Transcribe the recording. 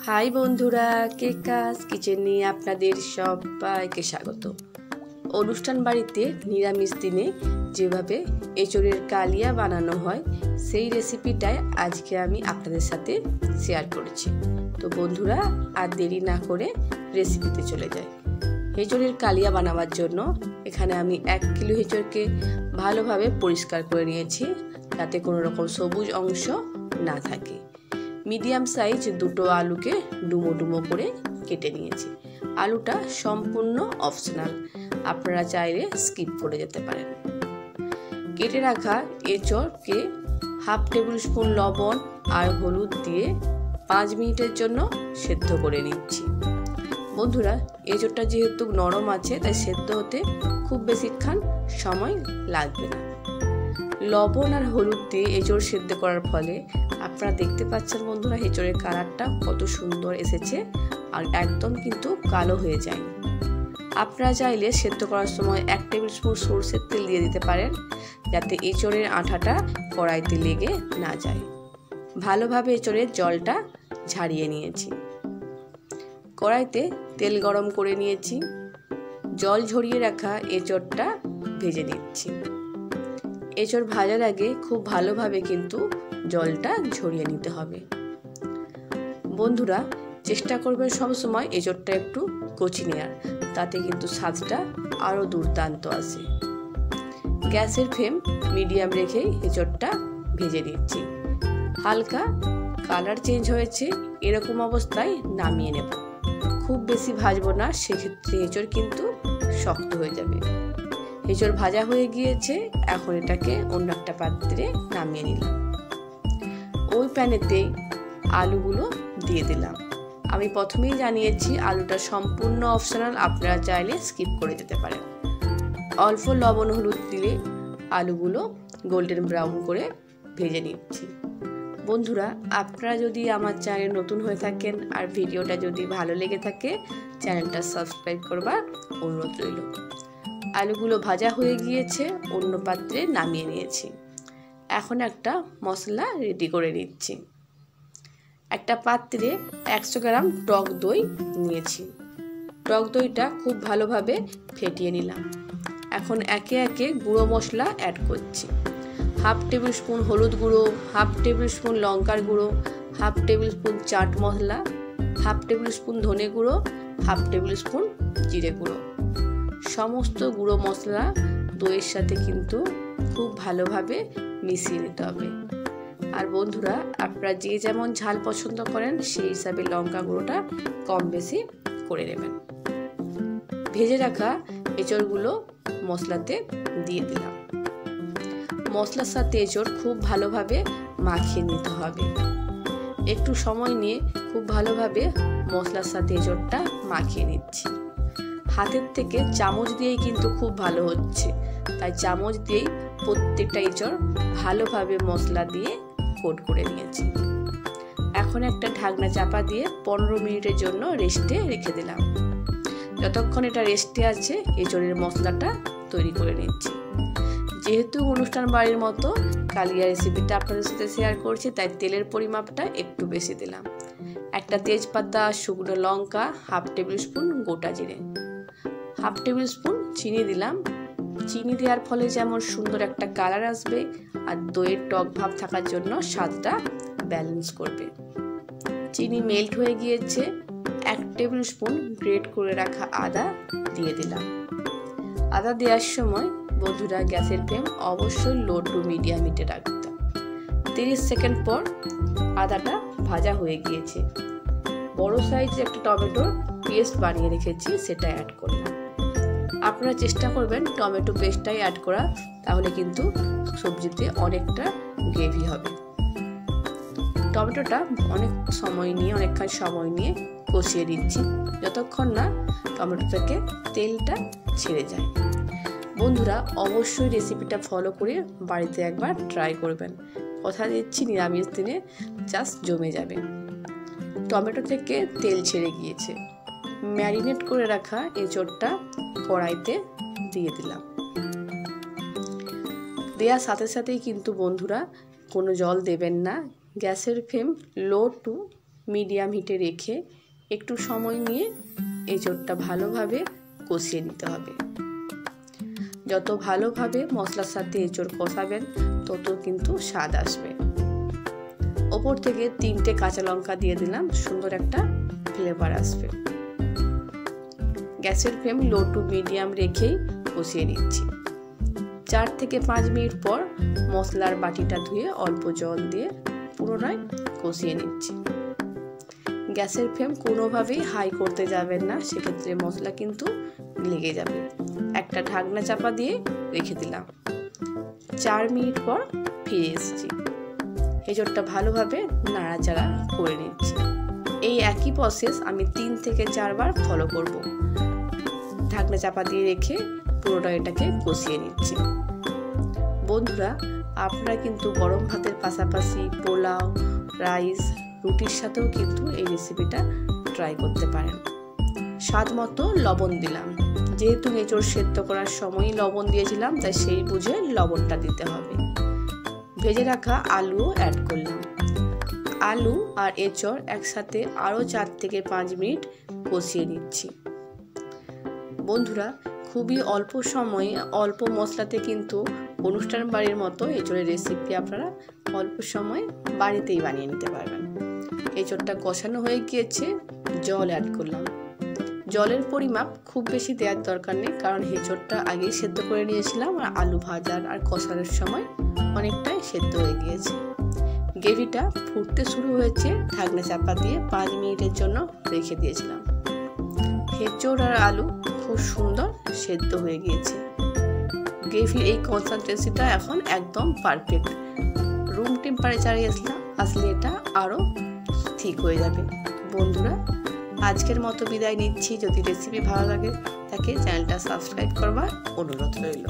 High বন্ধুরা, কেকাস kitchen নিয়ে আপনাদের সবাইকে স্বাগত। অনুষ্ঠান বাড়িতে নিরামিষ দিনে যেভাবে এঁচোড়ের কালিয়া বানানো হয় সেই রেসিপিটাই আজকে আমি আপনাদের সাথে শেয়ার করেছি। তো বন্ধুরা, আর দেরি না করে রেসিপিতে চলে যাই। এঁচোড়ের কালিয়া বানাবার জন্য এখানে আমি 1 কিলো এঁচোড়কে ভালোভাবে পরিষ্কার করে নিয়েছি, যাতে কোনো রকম সবুজ অংশ না থাকে। মিডিয়াম সাইজ 2টো আলুকে ডুমো ডুমো করে কেটে নিয়েছি। আলুটা সম্পূর্ণ অপশনাল, আপনারা চাইলে স্কিপ করে যেতে পারেন। কেটে রাখা এঁচোড়কে 1/2 টেবিল স্পুন লবণ আর হলুদ দিয়ে 5 মিনিটের জন্য সেদ্ধ করে নিচ্ছি। বন্ধুরা, এঁচোড়টা যেহেতু নরম আছে তাই সেদ্ধ হতে খুব বেশিক্ষণ সময় লাগবে না। লবণ আর হলুদ দিয়ে এঁচোড় সেদ্ধ করার ফলে আপনারা দেখতে পাচ্ছেন বন্ধুরা, এঁচোড়ের কালারটা কত সুন্দর এসেছে আর একদম কিন্তু কালো হয়ে যায়নি। আপনারা চাইলে সেদ্ধ করার সময় 1 টেবিল স্পুন সরষের তেল দিয়ে দিতে পারেন, যাতে এঁচোড়ের আঠাটা কড়াইতে লেগে না যায়। ভালোভাবে এঁচোড়ের জলটা ঝারিয়ে নিয়েছি। কড়াইতে তেল গরম করে নিয়েছি। জল ঝরিয়ে রাখা এঁচোড়টা ভেজে নিচ্ছি। এঁচোড় ভাজার আগে খুব ভালোভাবে কিন্তু জলটা ঝরিয়ে নিতে হবে। বন্ধুরা, চেষ্টা করবেন সবসময় এঁচোড়টা একটু কচি নেওয়ার, তাতে কিন্তু স্বাদটা আরও দুর্দান্ত আসে। গ্যাসের ফ্লেম মিডিয়াম রেখেই এঁচোড়টা ভেজে নিচ্ছি। হালকা কালার চেঞ্জ হয়েছে, এরকম অবস্থায় নামিয়ে নেব। খুব বেশি ভাজবো না, সেক্ষেত্রে এঁচোড় কিন্তু শক্ত হয়ে যাবে। এঁচোড় ভাজা হয়ে গিয়েছে, এখন এটাকে অন্য একটা পাত্রে নামিয়ে নিলাম। ওই প্যানেতেই আলুগুলো দিয়ে দিলাম। আমি প্রথমেই জানিয়েছি আলুটা সম্পূর্ণ অপশনাল, আপনারা চাইলে স্কিপ করে যেতে পারেন। অল্প লবণ হলুদ দিলে আলুগুলো গোল্ডেন ব্রাউন করে ভেজে নিচ্ছি। বন্ধুরা, আপনারা যদি আমার চ্যানেল নতুন হয়ে থাকেন আর ভিডিওটা যদি ভালো লেগে থাকে, চ্যানেলটা সাবস্ক্রাইব করবার অনুরোধ রইল। আলুগুলো ভাজা হয়ে গিয়েছে, অন্য পাত্রে নামিয়ে নিয়েছি। এখন একটা মশলা রেডি করে নিচ্ছি। একটা পাত্রে 100 গ্রাম টক দই নিয়েছি। টক দইটা খুব ভালোভাবে ফেটিয়ে নিলাম। এখন একে একে গুঁড়ো মশলা অ্যাড করছি। 1/2 টেবিল স্পুন হলুদ গুঁড়ো, 1/2 টেবিল স্পুন লঙ্কার গুঁড়ো, 1/2 table spoon chaat masala, 1/2 table spoon ধনে গুঁড়ো, 1/2 টেবিল স্পুন জিরে গুঁড়ো। সমস্ত গুঁড়ো মশলা দইয়ের সাথে কিন্তু খুব ভালোভাবে মিশিয়ে নিতে হবে। আর বন্ধুরা, আপনারা যে যেমন ঝাল পছন্দ করেন সেই হিসাবে লঙ্কা গুঁড়োটা কম বেশি করে নেবেন। ভেজে রাখা এঁচোড়গুলো মশলাতে দিয়ে দিলাম। মশলার সাথে এঁচোড় খুব ভালোভাবে মাখিয়ে নিতে হবে। একটু সময় নিয়ে খুব ভালোভাবে মশলার সাথে এঁচোড়টা মাখিয়ে নিচ্ছি। হাতের থেকে চামচ দিয়েই কিন্তু খুব ভালো হচ্ছে, তাই চামচ দিয়েই প্রত্যেকটা এঁচোড় ভালোভাবে মশলা দিয়ে কোট করে নিয়েছি। এখন একটা ঢাকনা চাপা দিয়ে 15 মিনিটের জন্য রেস্টে রেখে দিলাম। যতক্ষণ এটা রেস্টে আছে এঁচোড়ের মশলাটা তৈরি করে নিচ্ছি। যেহেতু অনুষ্ঠান বাড়ির মতো কালিয়া রেসিপিটা আপনাদের সাথে শেয়ার করছি, তাই তেলের পরিমাপটা একটু বেশি দিলাম। একটা তেজপাতা, শুকনো লঙ্কা, 1/2 টেবিল স্পুন গোটা জিরে, 1/2 টেবিল স্পুন চিনি দিলাম। চিনি দেওয়ার ফলে যেমন সুন্দর একটা কালার আসবে আর দইয়ের টক ভাব থাকার জন্য স্বাদটা ব্যালেন্স করবে। চিনি মেল্ট হয়ে গিয়েছে, 1 টেবিল স্পুন গ্রেট করে রাখা আদা দিয়ে দিলাম। আদা দেওয়ার সময় বন্ধুরা, গ্যাসের ফ্লেম অবশ্যই লো টু মিডিয়াম হিটে রাখতে। 30 সেকেন্ড পর আদাটা ভাজা হয়ে গিয়েছে। বড় সাইজের একটা টমেটোর পেস্ট বানিয়ে রেখেছি, সেটা অ্যাড করলাম। আপনারা চেষ্টা করবেন টমেটো পেস্টটাই অ্যাড করা, তাহলে কিন্তু সবজিতে অনেকটা গ্রেভি হবে। টমেটোটা অনেকক্ষণ সময় নিয়ে কষিয়ে দিচ্ছি, যতক্ষণ না টমেটো থেকে তেলটা ছেড়ে যায়। বন্ধুরা, অবশ্যই রেসিপিটা ফলো করে বাড়িতে একবার ট্রাই করবেন। কথা দিচ্ছি নিরামিষ দিনে জাস্ট জমে যাবে। টমেটো থেকে তেল ছেড়ে গিয়েছে। ম্যারিনেট করে রাখা এঁচোড়টা কড়াইতে দিয়ে দিলাম। দেওয়ার সাথে সাথেই কিন্তু বন্ধুরা কোনো জল দেবেন না। গ্যাসের ফ্লেম লো টু মিডিয়াম হিটে রেখে একটু সময় নিয়ে এঁচোড়টা ভালোভাবে কষিয়ে নিতে হবে। যত ভালোভাবে মশলার সাথে এঁচোড় কষাবেন তত কিন্তু স্বাদ আসবে। ওপর থেকে 3টে কাঁচা লঙ্কা দিয়ে দিলাম, সুন্দর একটা ফ্লেভার আসবে। গ্যাসের ফ্লেম লো টু মিডিয়াম রেখেই কষিয়ে নিচ্ছি। 4 থেকে 5 মিনিট পর মশলার বাটিটা ধুয়ে অল্প জল দিয়ে পুনরায় কষিয়ে নিচ্ছি। গ্যাসের ফ্লেম কোনোভাবেই হাই করতে যাবেন না, সেক্ষেত্রে মশলা কিন্তু লেগে যাবে। একটা ঢাকনা চাপা দিয়ে রেখে দিলাম। 4 মিনিট পর ফিরে এসেছি। এঁচোড়টা ভালোভাবে নাড়াচাড়া করে নিচ্ছি। এই একই প্রসেস আমি 3 থেকে 4 বার ফলো করব। ঢাকনা চাপা দিয়ে রেখে পুরোটা এটাকে কষিয়ে নিচ্ছি। বন্ধুরা, আপনারা কিন্তু গরম ভাতের পাশাপাশি পোলাও, রাইস, রুটির সাথেও কিন্তু এই রেসিপিটা ট্রাই করতে পারেন। স্বাদ মতো লবণ দিলাম, যেহেতু এঁচোড় সেদ্ধ করার সময়ই লবণ দিয়েছিলাম তাই সেই বুঝে লবণটা দিতে হবে। ভেজে রাখা আলুও অ্যাড করলাম। আলু আর এঁচোড় একসাথে আরও 4 থেকে 5 মিনিট কষিয়ে নিচ্ছি। বন্ধুরা, খুবই অল্প সময়ে অল্প মশলাতে কিন্তু অনুষ্ঠান বাড়ির মতো এঁচোড়ের রেসিপি আপনারা অল্প সময় বাড়িতেই বানিয়ে নিতে পারবেন। এঁচোড়টা কষানো হয়ে গিয়েছে, জল অ্যাড করলাম। জলের পরিমাপ খুব বেশি দেওয়ার দরকার নেই, কারণ এঁচোড়টা আগেই সেদ্ধ করে নিয়েছিলাম আর আলু ভাজার আর কষানোর সময় অনেকটাই সেদ্ধ হয়ে গিয়েছে। গ্রেভিটা ফুটতে শুরু হয়েছে, ঢাকনা চাপা দিয়ে 5 মিনিটের জন্য রেখে দিয়েছিলাম। এঁচোড় আর আলু খুব সুন্দর সেদ্ধ হয়ে গিয়েছে। গ্রেভির এই কনসিস্টেন্সিটা এখন একদম পারফেক্ট। রুম টেম্পারেচারে আসলে এটা আরও ঠিক হয়ে যাবে। বন্ধুরা, আজকের মতো বিদায় নিচ্ছি। যদি রেসিপি ভালো লাগে তাকে চ্যানেলটা সাবস্ক্রাইব করবার অনুরোধ রইল।